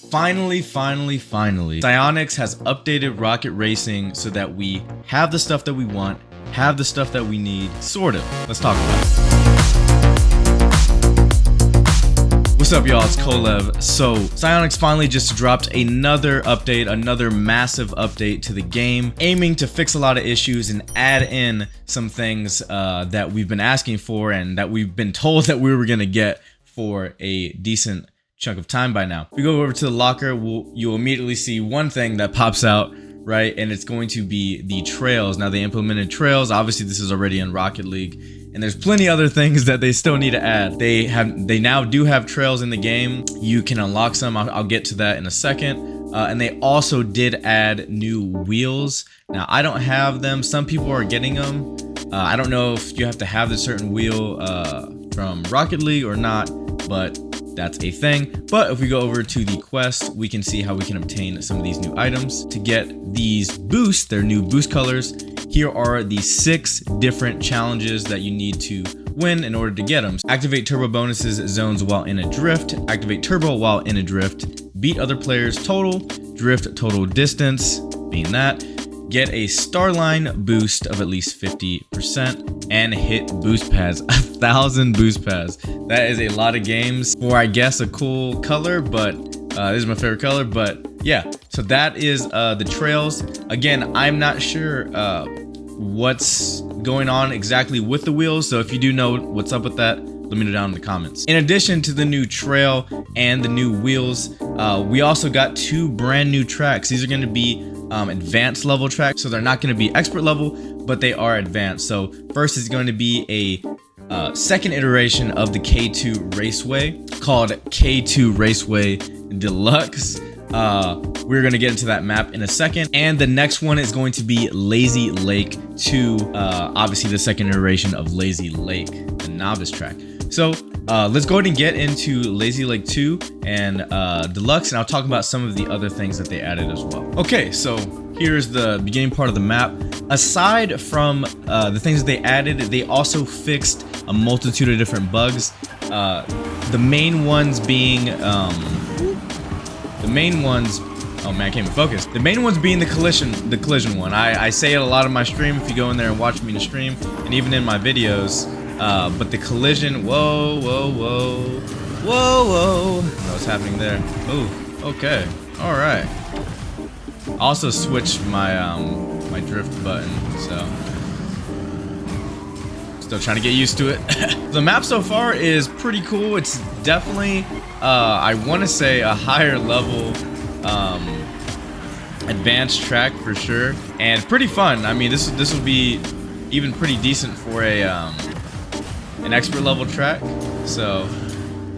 Finally, Psyonix has updated Rocket Racing so that we have the stuff that we want, have the stuff that we need, sort of. Let's talk about it. What's up, y'all? It's Kolev. So, Psyonix finally just dropped another update, another massive update to the game, aiming to fix a lot of issues and add in some things that we've been asking for and that we've been told that we were going to get for a decent chunk of time by now. If we go over to the locker, you'll immediately see one thing that pops out, right? And it's going to be the trails. Now, they implemented trails. Obviously, this is already in Rocket League. And there's plenty other things that they still need to add. They now do have trails in the game. You can unlock some. I'll get to that in a second. And they also did add new wheels. Now, I don't have them. Some people are getting them. I don't know if you have to have the certain wheel from Rocket League or not, but that's a thing. But if we go over to the quest, we can see how we can obtain some of these new items. To get these boosts, their new boost colors, here are the 6 different challenges that you need to win in order to get them. Activate turbo bonuses zones while in a drift, activate turbo while in a drift, beat other players total, drift total distance, being that, get a Starline boost of at least 50%, and hit boost pads, 1,000 boost pads. That is a lot of games for, I guess, a cool color, but this is my favorite color. But yeah, so that is the trails. Again, I'm not sure what's going on exactly with the wheels, so if you do know what's up with that, let me know down in the comments. In addition to the new trail and the new wheels, we also got 2 brand new tracks. These are going to be advanced level tracks, so they're not going to be expert level, but they are advanced. So first is going to be a second iteration of the K2 Raceway called K2 Raceway Deluxe. We're going to get into that map in a second. And the next one is going to be Lazy Lake 2, obviously the second iteration of Lazy Lake, the novice track. So let's go ahead and get into Lazy Lake 2 and Deluxe, and I'll talk about some of the other things that they added as well. Okay, so here's the beginning part of the map. Aside from the things that they added, they also fixed a multitude of different bugs. The main ones being oh man, I can't even focus. The main ones being the collision one. I say it a lot in my stream if you go in there and watch me in the stream, and even in my videos. But the collision, whoa. What's happening there? Oh, okay, all right. Also switched my my drift button, so still trying to get used to it. The map so far is pretty cool. It's definitely, I want to say, a higher level advanced track for sure, and pretty fun. I mean, this will be even pretty decent for a an expert level track, so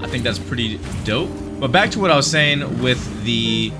I think that's pretty dope. But back to what I was saying with the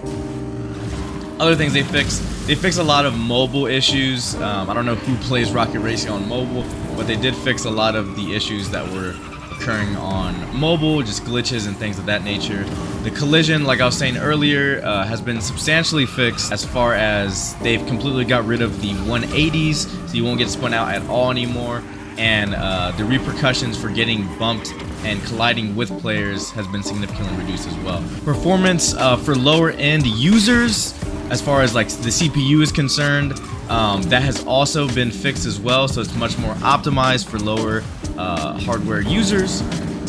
other things they fixed. They fixed a lot of mobile issues. I don't know who plays Rocket Racing on mobile, but they did fix a lot of the issues that were occurring on mobile, just glitches and things of that nature. The collision, like I was saying earlier, has been substantially fixed as far as they've completely got rid of the 180s, so you won't get spun out at all anymore. And the repercussions for getting bumped and colliding with players has been significantly reduced as well. Performance for lower end users, as far as like the CPU is concerned, that has also been fixed as well, so it's much more optimized for lower hardware users,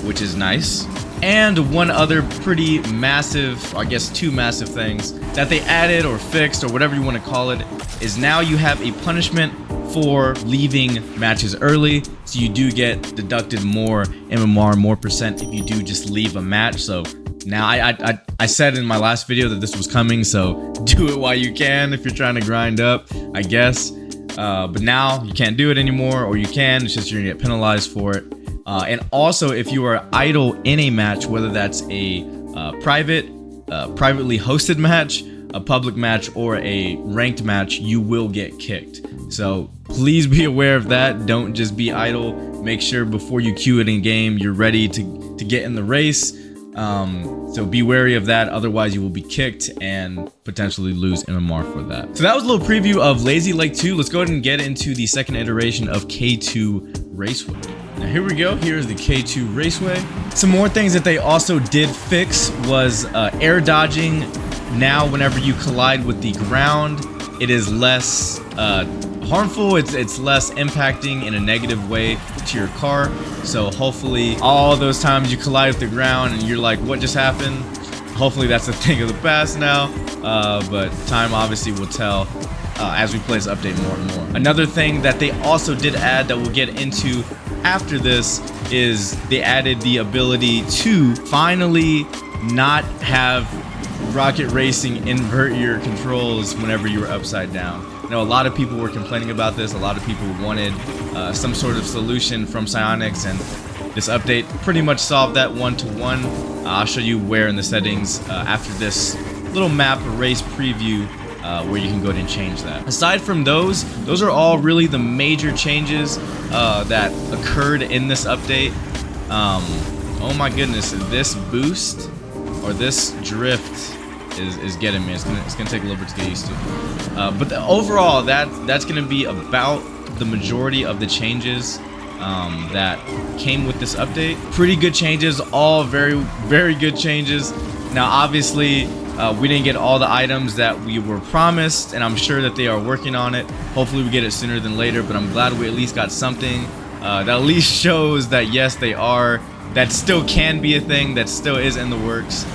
which is nice. And one other pretty massive, I guess 2 massive things that they added or fixed or whatever you want to call it, is now you have a punishment for leaving matches early, so you do get deducted more MMR, more percent if you do just leave a match. So now I said in my last video that this was coming, so do it while you can if you're trying to grind up, I guess. But now you can't do it anymore, or you can, it's just you're gonna get penalized for it. And also, if you are idle in a match, whether that's a privately hosted match, a public match, or a ranked match, you will get kicked. So please be aware of that. Don't just be idle. Make sure before you queue it in game, you're ready to get in the race. So be wary of that, otherwise you will be kicked and potentially lose MMR for that. So that was a little preview of Lazy Lake 2. Let's go ahead and get into the second iteration of K2 Raceway. Now here we go. Here's the K2 Raceway. Some more things that they also did fix was air dodging. Now whenever you collide with the ground, it is less harmful. It's less impacting in a negative way to your car. So hopefully all those times you collide with the ground and you're like, what just happened? Hopefully that's a thing of the past now. But time obviously will tell as we play this update more and more. Another thing that they also did add that we'll get into after this is they added the ability to finally not have Rocket Racing invert your controls whenever you were upside down. I know a lot of people were complaining about this. A lot of people wanted some sort of solution from Psyonix, and this update pretty much solved that one-to-one. I'll show you where in the settings after this little map race preview where you can go ahead and change that. Aside from those are all really the major changes that occurred in this update. Oh my goodness, this boost or this drift is getting me. It's gonna take a little bit to get used to. But overall, that's gonna be about the majority of the changes that came with this update. Pretty good changes, all very good changes. Now obviously we didn't get all the items that we were promised, and I'm sure that they are working on it. Hopefully we get it sooner than later, but I'm glad we at least got something that at least shows that yes, they are, that still can be a thing, that still is in the works.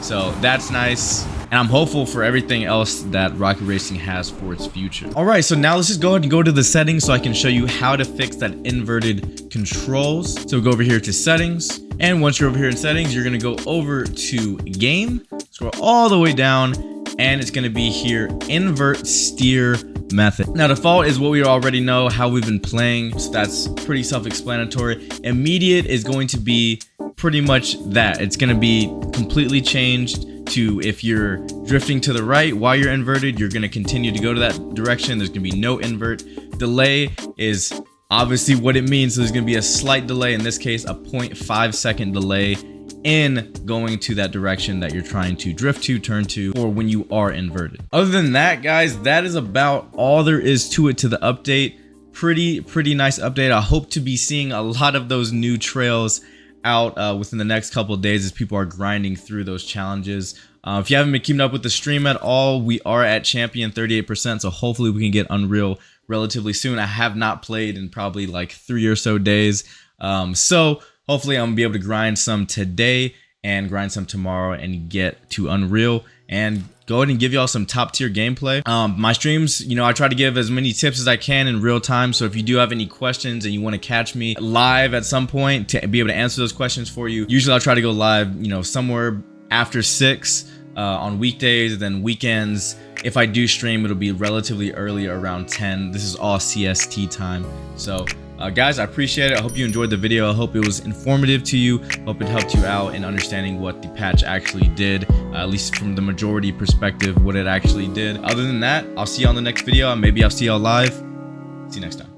So that's nice, and I'm hopeful for everything else that Rocket Racing has for its future. All right, so now let's just go ahead and go to the settings so I can show you how to fix that inverted controls. So go over here to settings, and once you're over here in settings, you're gonna go over to game, scroll all the way down, and it's gonna be here, invert steer method. Now default is what we already know, how we've been playing, so that's pretty self-explanatory. Immediate is going to be pretty much that. It's going to be completely changed to if you're drifting to the right while you're inverted, you're going to continue to go to that direction. There's going to be no invert. Delay is obviously what it means. So there's going to be a slight delay, in this case a 0.5 second delay in going to that direction that you're trying to drift to, turn to, or when you are inverted. Other than that, guys, that is about all there is to it, to the update. Pretty nice update. I hope to be seeing a lot of those new trails out within the next couple of days as people are grinding through those challenges. If you haven't been keeping up with the stream at all, we are at champion 38%, so hopefully we can get Unreal relatively soon. I have not played in probably like 3 or so days, so hopefully I'm gonna be able to grind some today and grind some tomorrow and get to Unreal and go ahead and give y'all some top tier gameplay. My streams, you know, I try to give as many tips as I can in real time. So if you do have any questions and you want to catch me live at some point to be able to answer those questions for you, usually I'll try to go live, you know, somewhere after 6 on weekdays. Then weekends, if I do stream, it'll be relatively early, around 10. This is all CST time. So guys, I appreciate it. I hope you enjoyed the video. I hope it was informative to you. Hope it helped you out in understanding what the patch actually did, at least from the majority perspective, what it actually did. Other than that, I'll see you on the next video, and maybe I'll see y'all live. See you next time.